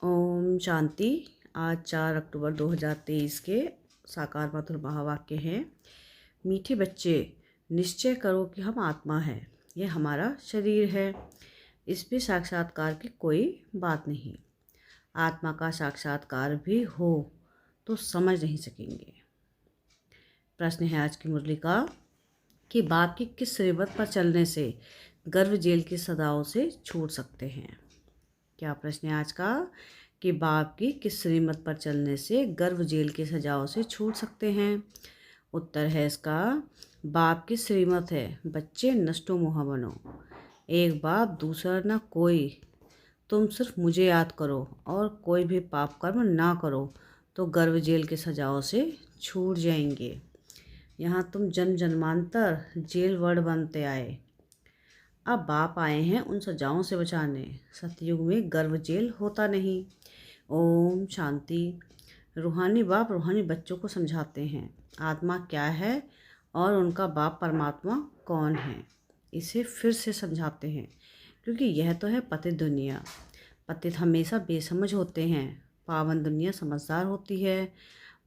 ओम शांति। आज 4 अक्टूबर 2023 के साकार मधुर महावाक्य हैं। मीठे बच्चे, निश्चय करो कि हम आत्मा है, यह हमारा शरीर है। इस पे साक्षात्कार की कोई बात नहीं। आत्मा का साक्षात्कार भी हो तो समझ नहीं सकेंगे। प्रश्न है आज की मुरली का कि बाप की किस श्रीमत पर चलने से गर्भ जेल की सजाओं से छूट सकते हैं। क्या प्रश्न है आज का कि बाप की किस श्रीमत पर चलने से गर्भ जेल की सजाओं से छूट सकते हैं। उत्तर है इसका, बाप की श्रीमत है बच्चे नष्टो मोह बनो, एक बाप दूसरा न कोई, तुम सिर्फ मुझे याद करो और कोई भी पाप कर्म ना करो तो गर्भ जेल की सजाओं से छूट जाएंगे। यहाँ तुम जन्म जन्मांतर जेल वर्ड बनते आए, अब बाप आए हैं उन सजाओं से बचाने। सतयुग में गर्भ जेल होता नहीं। ओम शांति। रूहानी बाप रूहानी बच्चों को समझाते हैं आत्मा क्या है और उनका बाप परमात्मा कौन है। इसे फिर से समझाते हैं क्योंकि यह तो है पतित दुनिया। पतित हमेशा बेसमझ होते हैं, पावन दुनिया समझदार होती है।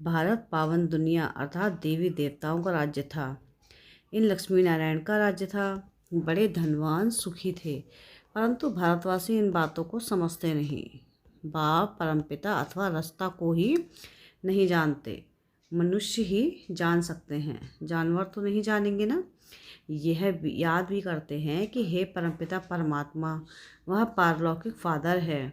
भारत पावन दुनिया अर्थात देवी देवताओं का राज्य था। इन लक्ष्मी नारायण का राज्य था। बड़े धनवान सुखी थे, परंतु भारतवासी इन बातों को समझते नहीं। बाप परमपिता अथवा रास्ता को ही नहीं जानते। मनुष्य ही जान सकते हैं, जानवर तो नहीं जानेंगे ना। यह भी याद भी करते हैं कि हे परमपिता परमात्मा, वह पारलौकिक फादर है।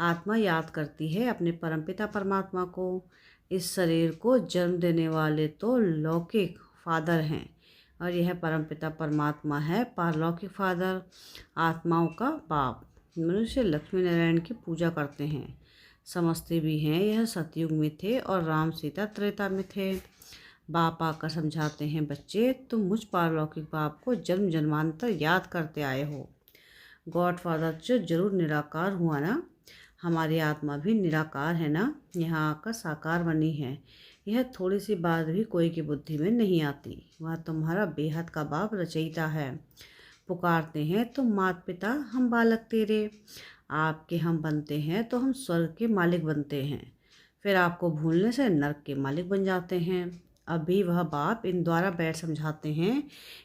आत्मा याद करती है अपने परमपिता परमात्मा को। इस शरीर को जन्म देने वाले तो लौकिक फादर हैं और यह परमपिता परमात्मा है पारलौकिक फादर, आत्माओं का बाप। मनुष्य लक्ष्मी नारायण की पूजा करते हैं, समझते भी हैं यह सतयुग में थे और राम सीता त्रेता में थे। बाप आकर समझाते हैं बच्चे, तुम मुझ पारलौकिक बाप को जन्म जन्मांतर याद करते आए हो। गॉड फादर जो जरूर निराकार हुआ ना, हमारी आत्मा भी निराकार है ना, यहाँ आकर साकार बनी है। यह थोड़ी सी बात भी कोई की बुद्धि में नहीं आती। वह तुम्हारा बेहद का बाप रचयिता है। पुकारते हैं तुम माता पिता हम बालक तेरे, आपके हम बनते हैं तो हम स्वर्ग के मालिक बनते हैं, फिर आपको भूलने से नरक के मालिक बन जाते हैं। अभी वह बाप इन द्वारा बैठ समझाते हैं,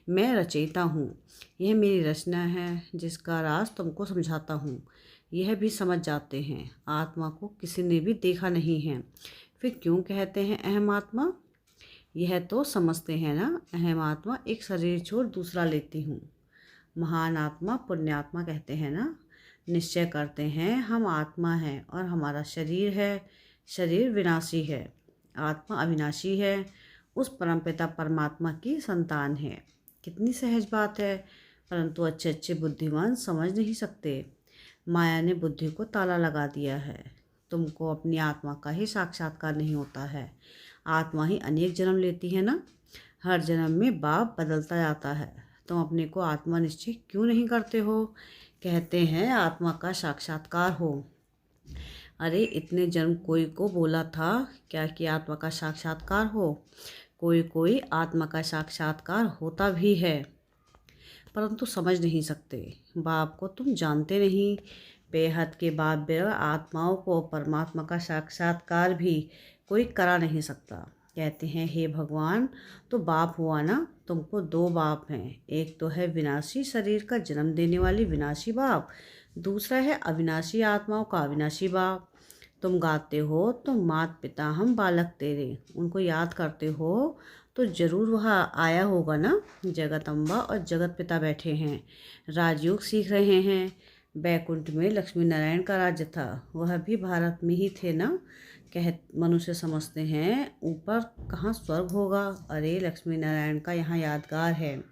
मैं रचयिता हूँ, यह मेरी रचना है जिसका राज तुमको समझाता हूँ। यह भी समझ जाते हैं आत्मा को किसी ने भी देखा नहीं है, फिर क्यों कहते हैं अहम आत्मा। यह तो समझते हैं ना, अहम आत्मा एक शरीर छोड़ दूसरा लेती हूँ। महान आत्मा पुण्यात्मा कहते हैं ना। निश्चय करते हैं हम आत्मा हैं और हमारा शरीर है, शरीर विनाशी है, आत्मा अविनाशी है, उस परमपिता परमात्मा की संतान है। कितनी सहज बात है, परंतु अच्छे अच्छे बुद्धिमान समझ नहीं सकते। माया ने बुद्धि को ताला लगा दिया है। तुमको अपनी आत्मा का ही साक्षात्कार नहीं होता है। आत्मा ही अनेक जन्म लेती है ना, हर जन्म में बाप बदलता जाता है। तुम अपने को आत्मा निश्चय क्यों नहीं करते हो। कहते हैं आत्मा का साक्षात्कार हो। अरे इतने जन्म कोई को बोला था क्या कि आत्मा का साक्षात्कार हो। कोई कोई आत्मा का साक्षात्कार होता भी है, परंतु समझ नहीं सकते। बाप को तुम जानते नहीं। बेहद के बाप बेरा आत्माओं को परमात्मा का साक्षात्कार भी कोई करा नहीं सकता। कहते हैं हे भगवान, तो बाप हुआ ना, तुमको दो बाप हैं। एक तो है विनाशी शरीर का जन्म देने वाली विनाशी बाप, दूसरा है अविनाशी आत्माओं का अविनाशी बाप। तुम गाते हो तुम मात पिता हम बालक तेरे, उनको याद करते हो तो जरूर वह आया होगा ना। जगत अम्बा और जगत पिता बैठे हैं, राजयोग सीख रहे हैं। बैकुंठ में लक्ष्मी नारायण का राज्य था, वह भी भारत में ही थे ना। कह मनुष्य समझते हैं ऊपर कहाँ स्वर्ग होगा। अरे लक्ष्मी नारायण का यहाँ यादगार है,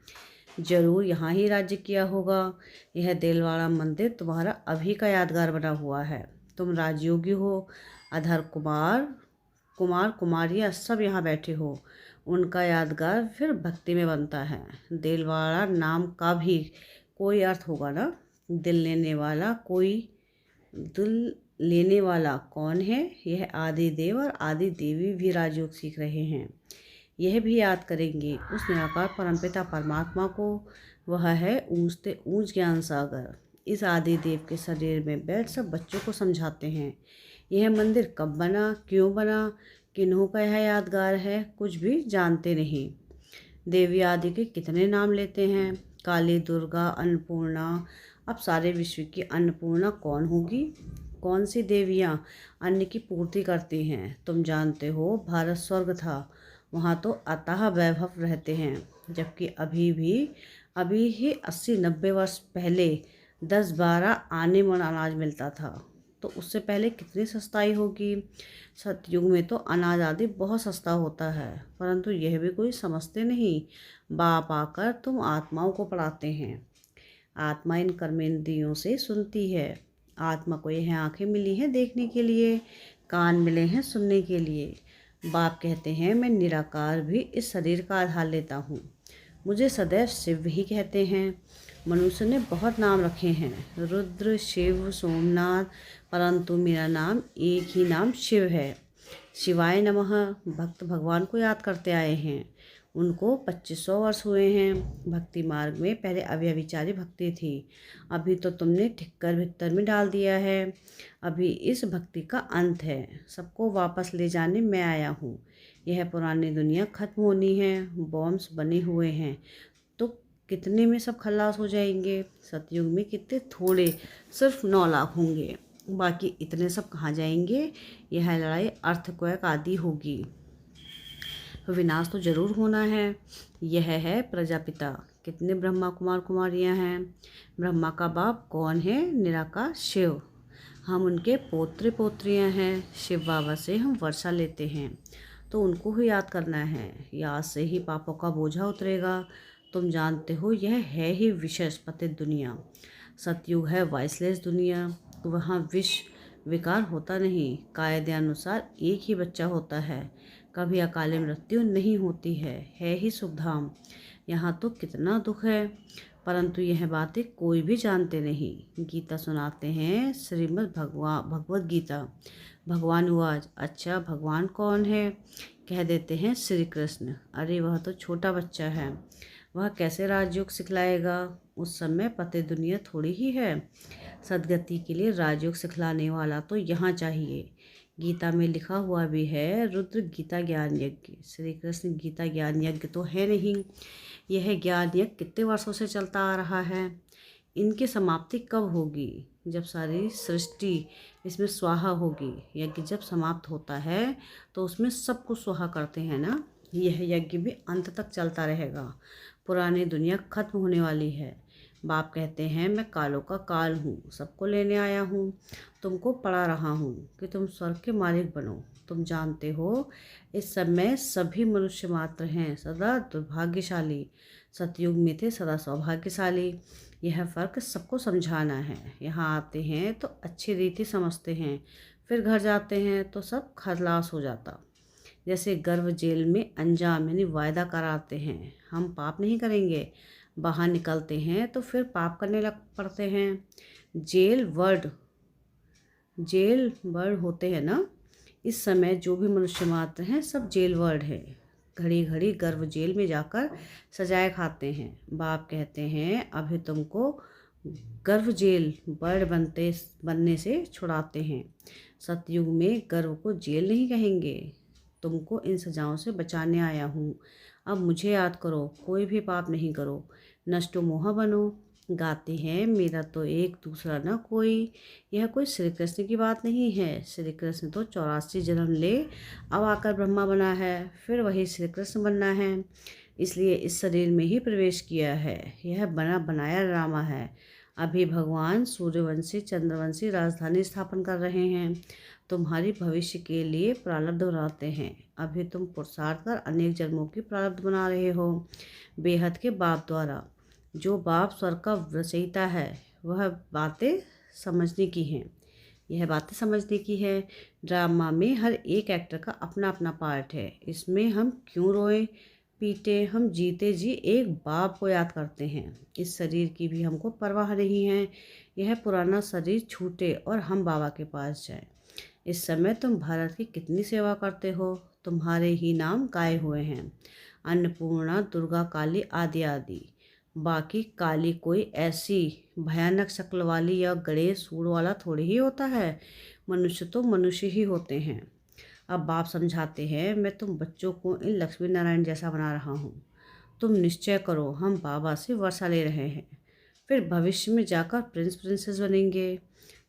जरूर यहाँ ही राज्य किया होगा। यह देलवाड़ा मंदिर तुम्हारा अभी का यादगार बना हुआ है। तुम राजयोगी हो, अधर कुमार कुमार कुमारियाँ सब यहाँ बैठे हो, उनका यादगार फिर भक्ति में बनता है। दिलवाड़ा नाम का भी कोई अर्थ होगा ना। दिल लेने वाला कोई, दिल लेने वाला कौन है। यह आदि देव और आदि देवी भी राजयोग सीख रहे हैं। यह भी याद करेंगे उस निराकार परमपिता परमात्मा को। वह है ऊंचते ऊंच ज्ञान सागर, इस आदि देव के शरीर में बैठ सब बच्चों को समझाते हैं। यह मंदिर कब बना, क्यों बना, किन्हों का यह यादगार है, कुछ भी जानते नहीं। देवी आदि के कितने नाम लेते हैं, काली, दुर्गा, अन्नपूर्णा। अब सारे विश्व की अन्नपूर्णा कौन होगी? कौन सी देवियाँ अन्न की पूर्ति करती हैं? तुम जानते हो भारत स्वर्ग था, वहाँ तो अतः वैभव रहते हैं, जबकि अभी ही 80-90 वर्ष पहले 10-12 आने मन अनाज मिलता था। तो उससे पहले कितनी सस्ताई होगी। सतयुग में तो अनाज आदि बहुत सस्ता होता है, परंतु यह भी कोई समझते नहीं। बाप आकर तुम आत्माओं को पढ़ाते हैं। आत्मा इन कर्मेंद्रियों से सुनती है। आत्मा को यह आंखें मिली हैं देखने के लिए, कान मिले हैं सुनने के लिए। बाप कहते हैं मैं निराकार भी इस शरीर का आधार लेता हूँ। मुझे सदैव शिव ही कहते हैं। मनुष्य ने बहुत नाम रखे हैं, रुद्र, शिव, सोमनाथ, परंतु मेरा नाम एक ही नाम शिव है। शिवाय नमः। भक्त भगवान को याद करते आए हैं। उनको 2500 वर्ष हुए हैं। भक्ति मार्ग में पहले अव्यभिचारी भक्ति थी, अभी तो तुमने ठिक्कर भित्तर में डाल दिया है। अभी इस भक्ति का अंत है। सबको वापस ले जाने मैं आया हूँ। यह पुरानी दुनिया खत्म होनी है। बॉम्ब्स बने हुए हैं तो कितने में सब खल्लास हो जाएंगे। सतयुग में कितने थोड़े, सिर्फ 9 लाख होंगे, बाकी इतने सब कहाँ जाएंगे। यह लड़ाई अर्थक्वेक आदि होगी। विनाश तो जरूर होना है। यह है प्रजापिता। कितने ब्रह्मा कुमार कुमारियां हैं। ब्रह्मा का बाप कौन है? निराकार शिव। हम उनके पोत्र पोत्रियां हैं। शिव बाबा से हम वर्षा लेते हैं, तो उनको ही याद करना है। याद से ही पापों का बोझा उतरेगा। तुम जानते हो यह है ही विशेष पतित दुनिया। सतयुग है वाइसलेस दुनिया। वहाँ विष विकार होता नहीं। कायदे अनुसार एक ही बच्चा होता है। कभी अकाले मृत्यु नहीं होती है ही सुखधाम। यहाँ तो कितना दुख है, परंतु यह बातें कोई भी जानते नहीं। गीता सुनाते हैं, श्रीमद् भगवद गीता। भगवान उवाच, अच्छा भगवान कौन है? कह देते हैं श्री कृष्ण। अरे वह तो छोटा बच्चा है, वह कैसे राजयोग सिखलाएगा। उस समय पते दुनिया थोड़ी ही है। सदगति के लिए राजयोग सिखलाने वाला तो यहाँ चाहिए। गीता में लिखा हुआ भी है, रुद्र गीता ज्ञान यज्ञ। श्री कृष्ण गीता ज्ञान यज्ञ तो है नहीं। यह ज्ञान यज्ञ कितने वर्षों से चलता आ रहा है। इनकी समाप्ति कब होगी? जब सारी सृष्टि इसमें स्वाहा होगी। यज्ञ जब समाप्त होता है तो उसमें सब कुछ स्वाहा करते हैं ना। यह यज्ञ भी अंत तक चलता रहेगा। पुरानी दुनिया खत्म होने वाली है। बाप कहते हैं मैं कालों का काल हूँ, सबको लेने आया हूँ। तुमको पढ़ा रहा हूँ कि तुम स्वर्ग के मालिक बनो। तुम जानते हो इस समय सभी मनुष्य मात्र हैं सदा दुर्भाग्यशाली। सतयुग में थे सदा सौभाग्यशाली। यह फ़र्क सबको समझाना है। यहाँ आते हैं तो अच्छी रीति समझते हैं, फिर घर जाते हैं तो सब खलास हो जाता। जैसे गर्भ जेल में अंजाम यानी वायदा कराते हैं, हम पाप नहीं करेंगे, बाहर निकलते हैं तो फिर पाप करने लग पड़ते हैं। जेल वर्ड होते हैं ना। इस समय जो भी मनुष्य मात्र हैं सब जेल वर्ड है। घड़ी घड़ी गर्भ जेल में जाकर सजाए खाते हैं। बाप कहते हैं अभी तुमको गर्भ जेल वर्ड बनने से छुड़ाते हैं। सतयुग में गर्भ को जेल नहीं कहेंगे। तुमको इन सजाओं से बचाने आया हूँ। अब मुझे याद करो, कोई भी पाप नहीं करो, नष्टो मोह बनो। गाते हैं मेरा तो एक दूसरा न कोई। यह कोई श्री कृष्ण की बात नहीं है। श्री कृष्ण तो 84 जन्म ले अब आकर ब्रह्मा बना है, फिर वही श्री कृष्ण बनना है, इसलिए इस शरीर में ही प्रवेश किया है। यह बना बनाया ड्रामा है। अभी भगवान सूर्यवंशी चंद्रवंशी राजधानी स्थापन कर रहे हैं। तुम्हारी भविष्य के लिए प्रारब्ध बनाते हैं। अभी तुम पुरुषार्थ कर अनेक जन्मों की प्रारब्ध बना रहे हो बेहद के बाप द्वारा। जो बाप स्वर्ग का रचयिता है वह बातें समझने की हैं। यह बातें समझने की है। ड्रामा में हर एक एक्टर का अपना अपना पार्ट है। इसमें हम क्यों रोए पीटे, हम जीते जी एक बाप को याद करते हैं। इस शरीर की भी हमको परवाह नहीं है। यह पुराना शरीर छूटे और हम बाबा के पास जाएं। इस समय तुम भारत की कितनी सेवा करते हो। तुम्हारे ही नाम गाए हुए हैं, अन्नपूर्णा, दुर्गा, काली आदि आदि। बाकी काली कोई ऐसी भयानक शक्ल वाली या गणेश सूंड वाला थोड़ी ही होता है। मनुष्य तो मनुष्य ही होते हैं। अब बाप समझाते हैं, मैं तुम बच्चों को इन लक्ष्मी नारायण जैसा बना रहा हूँ। तुम निश्चय करो, हम बाबा से वर्षा ले रहे हैं, फिर भविष्य में जाकर प्रिंस प्रिंसेस बनेंगे।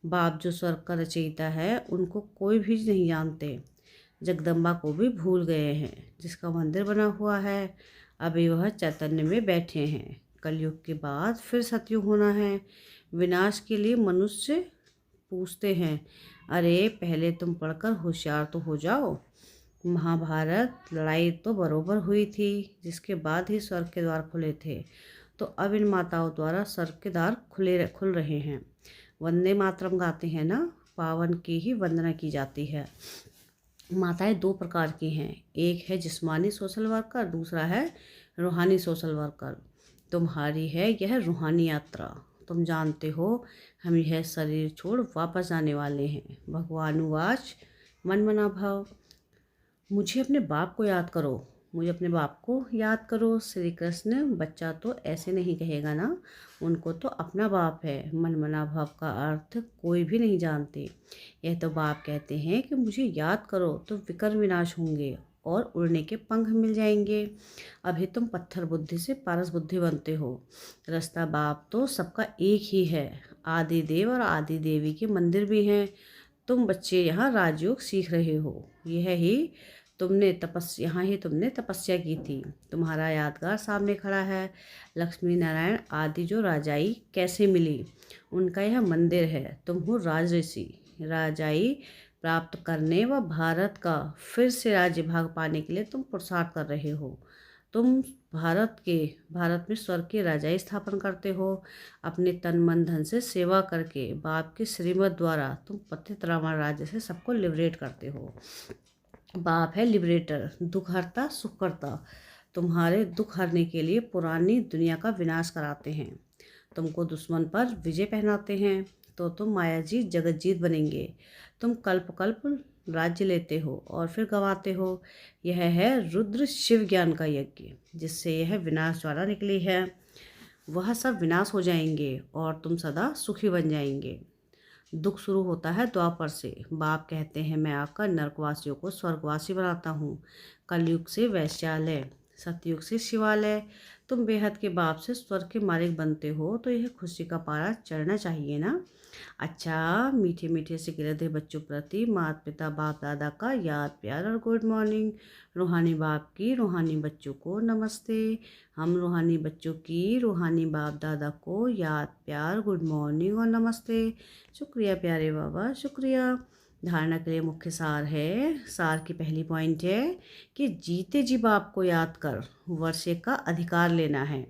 बाप जो स्वर्ग का रचयिता है उनको कोई भी नहीं जानते। जगदम्बा को भी भूल गए हैं, जिसका मंदिर बना हुआ है। अभी वह चैतन्य में बैठे हैं। कलयुग के बाद फिर सतयुग होना है। विनाश के लिए मनुष्य पूछते हैं, अरे पहले तुम पढ़कर होशियार तो हो जाओ। महाभारत लड़ाई तो बरोबर हुई थी, जिसके बाद ही स्वर्ग के द्वार खुले थे। तो अब इन माताओं द्वारा स्वर्ग के द्वार खुल रहे हैं। वंदे मातरम गाते हैं ना, पावन की ही वंदना की जाती है। माताएं दो प्रकार की हैं, एक है जिस्मानी सोशल वर्कर, दूसरा है रूहानी सोशल वर्कर। तुम्हारी है यह रूहानी यात्रा। तुम जानते हो हम यह शरीर छोड़ वापस आने वाले हैं। भगवानुवाच मन मना भव। मुझे अपने बाप को याद करो, मुझे अपने बाप को याद करो। श्री कृष्ण बच्चा तो ऐसे नहीं कहेगा ना, उनको तो अपना बाप है। मन मना भाव का अर्थ कोई भी नहीं जानते। यह तो बाप कहते हैं कि मुझे याद करो तो विकर्म विनाश होंगे और उड़ने के पंख मिल जाएंगे। अभी तुम पत्थर बुद्धि से पारस बुद्धि बनते हो। रास्ता बाप तो सबका एक ही है। आदि देव और आदि देवी के मंदिर भी हैं। तुम बच्चे यहाँ राजयोग सीख रहे हो। यह ही यहाँ ही तुमने तपस्या की थी। तुम्हारा यादगार सामने खड़ा है। लक्ष्मी नारायण आदि जो राजाई कैसे मिली, उनका यह मंदिर है। तुम हो राजऋषि। राजाई प्राप्त करने व भारत का फिर से राज्य भाग पाने के लिए तुम पुरुषार्थ कर रहे हो। तुम भारत में स्वर्ग की राजाई स्थापन करते हो। अपने तन मन धन से सेवा करके बाप के श्रीमत द्वारा तुम पतित रावण राज्य से सबको लिबरेट करते हो। बाप है लिबरेटर, दुख हरता सुख करता। तुम्हारे दुख हरने के लिए पुरानी दुनिया का विनाश कराते हैं। तुमको दुश्मन पर विजय पहनाते हैं तो तुम माया जीत जगत जीत बनेंगे। तुम कल्प कल्प राज्य लेते हो और फिर गंवाते हो। यह है रुद्र शिव ज्ञान का यज्ञ, जिससे यह विनाश ज्वाला निकली है। वह सब विनाश हो जाएंगे और तुम सदा सुखी बन जाएंगे। दुख शुरू होता है द्वापर से। बाप कहते हैं, मैं आकर नरकवासियों को स्वर्गवासी बनाता हूँ। कलयुग से वैश्यालय, सतयुग से शिवालय। तुम बेहद के बाप से स्वर्ग के मालिक बनते हो, तो यह खुशी का पारा चढ़ना चाहिए ना। अच्छा, मीठे मीठे से गिरधे बच्चों प्रति माता पिता बाप दादा का याद प्यार और गुड मॉर्निंग। रूहानी बाप की रूहानी बच्चों को नमस्ते। हम रूहानी बच्चों की रूहानी बाप दादा को याद प्यार गुड मॉर्निंग और नमस्ते। शुक्रिया प्यारे बाबा, शुक्रिया। धारणा के लिए मुख्य सार है। सार की पहली पॉइंट है कि जीते जी बाप को याद कर वर्षे का अधिकार लेना है।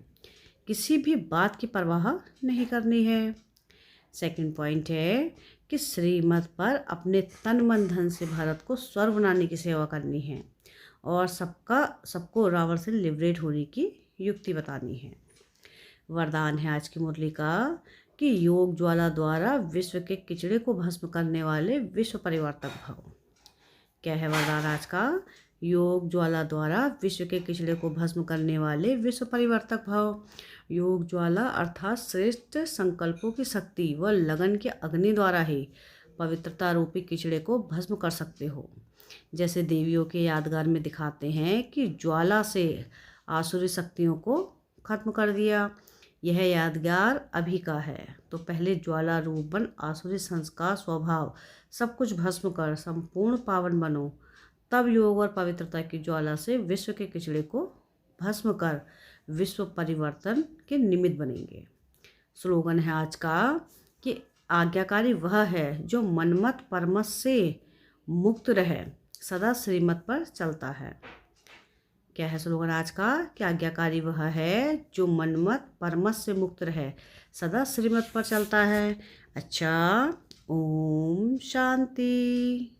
किसी भी बात की परवाह नहीं करनी है। सेकंड पॉइंट है कि श्रीमत पर अपने तन मन धन से भारत को स्वर्ग बनाने की सेवा करनी है और सबको रावण से लिबरेट होने की युक्ति बतानी है। वरदान है आज की मुरली का कि योग ज्वाला द्वारा विश्व के किचड़े को भस्म करने वाले विश्व परिवर्तक भव। क्या है वरदान आज का? योग ज्वाला द्वारा विश्व के किचड़े को भस्म करने वाले विश्व परिवर्तक भव। योग ज्वाला अर्थात श्रेष्ठ संकल्पों की शक्ति व लगन के अग्नि द्वारा ही पवित्रता रूपी किचड़े को भस्म कर सकते हो। जैसे देवियों के यादगार में दिखाते हैं कि ज्वाला से आसुरी शक्तियों को खत्म कर दिया। यह यादगार अभी का है, तो पहले ज्वाला रूप बन आसुरी संस्कार स्वभाव सब कुछ भस्म कर संपूर्ण पावन बनो। तब योग और पवित्रता की ज्वाला से विश्व के किचड़े को भस्म कर विश्व परिवर्तन के निमित्त बनेंगे। स्लोगन है आज का कि आज्ञाकारी वह है जो मनमत परमत से मुक्त रहे, सदा श्रीमत पर चलता है। क्या है स्लोगन आज का? कि आज्ञाकारी वह है जो मनमत परमत से मुक्त रहे, सदा श्रीमत पर चलता है। अच्छा, ओम शांति।